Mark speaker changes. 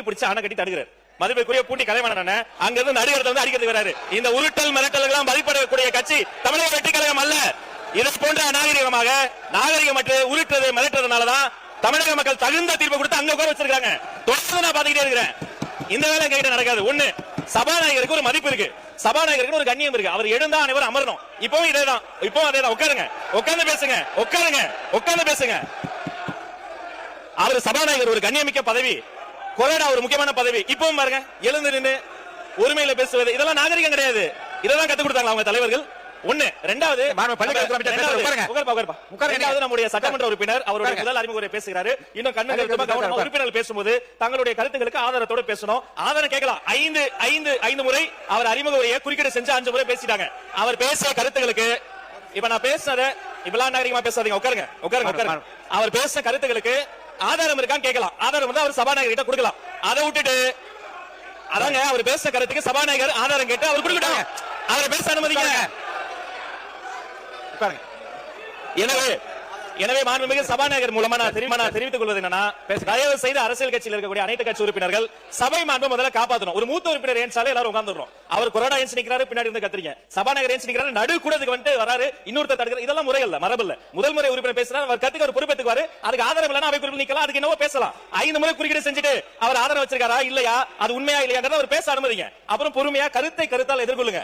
Speaker 1: பிடிச்சு அணை கட்டி தடுக்கிறார். மதிப்புக்குரிய பூண்டி கலைவாணன் அங்க இருந்து நடுவரத்தை வந்து அடிக்கிறதுக்கு வராரு. இந்த உருட்டல் மிரட்டல்கள் மதிப்பிடக்கூடிய கட்சி தமிழக வெற்றி கழகம் அல்ல. இது போன்ற அநாகரிகமாக நாகரிகமற்று உருட்டுறது மிரட்டுறதுனாலதான் தமிழக மக்கள் தகுந்த தீர்ப்பு கொடுத்து அங்க உட்கார வச்சிருக்காங்க. தொடர்ந்து நான் பாத்துக்கிட்டே இருக்கிறேன். இந்த வேலை கையில நடக்காது. ஒண்ணு, சபாநாயகருக்கு ஒரு மதிப்பு இருக்கு, சபாநாயகருக்கு ஒரு கண்ணியம் இருக்கு. அவர் எழுந்தா அனைவரும் அமரணும். இப்பவும் இதேதான், இப்பவும் அதேதான். உட்காருங்க, உட்கார்ந்து பேசுங்க, உட்காருங்க, உட்கார்ந்து பேசுங்க. அவர் சபாநாயகர் ஒரு கண்ணியமிக்க பதவி, கொறடா ஒரு முக்கியமான பதவி. இப்பவும் பாருங்க, எழுந்து நின்று உரிமையில பேசுவது இதெல்லாம் நாகரிகம் கிடையாது. இதெல்லாம் கத்துக் கொடுத்தாங்க அவங்க தலைவர்கள். ஒண்ணு. ரெண்டாவது, நம்முடைய சட்டமன்ற உறுப்பினர் அவருடைய முதல் அறிமுக உரை பேசுகிறாரு. இன்னும் கண்ணு உறுப்பினர்கள் பேசும்போது தங்களுடைய கருத்துக்களுக்கு ஆதாரத்தோடு பேசணும். ஆதாரம் கேட்கலாம். ஐந்து முறை அவர் அறிமுக உரையை குறுக்கீடு செஞ்சு 5 முறை பேசிட்டாங்க. அவர் பேசிய கருத்துக்களுக்கு இப்ப நான் பேசுறத இப்பெல்லாம் நாகரிகமா பேசாதீங்க. உட்காருங்க, உட்காருங்க, உட்காருங்க. அவர் பேசின கருத்துக்களுக்கு ஆதாரம் இருக்கான்னு கேட்கலாம். ஆதாரம் வந்து அவர் சபாநாயகர் கிட்ட கொடுக்கலாம். அதை விட்டுட்டு அதாங்க அவர் பேசின கருத்துக்கு சபாநாயகர் ஆதாரம் கேட்டு அவர் கொடுக்கட்டாங்க. அவரை பேச அனுமதிங்க. எனவே மாண்புமிகு சபாநாயகர் மூலமா நான் தெரிவித்துக் கொள்வது என்னன்னா, தயவு செய்து அரசியல் கட்சியில் இருக்கக்கூடிய அனைத்து கட்சி உறுப்பினர்கள் சபை மாண்பு முதல்ல காப்பாற்றணும். ஒரு மூத்த உறுப்பினர் ஏன்சாலே எல்லாரும் உட்கார்ந்துறோம். அவர் கொரோனா ஏன் நிக்கிறாரு, பின்னாடி இருந்து கத்துறீங்க. சபாநாயகர் ஏன் நிக்கிறாரு, நடு கூடத்துக்கு வந்து வராரு, இன்னொருத்தர் தடுக்கிறார். இதெல்லாம் முறை இல்ல, மரபு இல்ல. முதல் முறை உறுப்பினர் பேசுறாரு, அவர் கத்துக்கு ஒரு பொறுப்பேற்றுவாரு. அதுக்கு ஆதாரம் இல்லைன்னா அவை குறிப்பில் நிக்கலாம். அதுக்கு என்னவோ பேசலாம். 5 முறை குறுக்கீடு செஞ்சுட்டு அவர் ஆதாரம் வச்சிருக்காரா இல்லையா, அது உண்மையா இல்லையாங்கிறத அவர் பேச அனுமதிங்க. அப்புறம் பொறுமையா கருத்தால் எதிர்கொள்ளுங்க.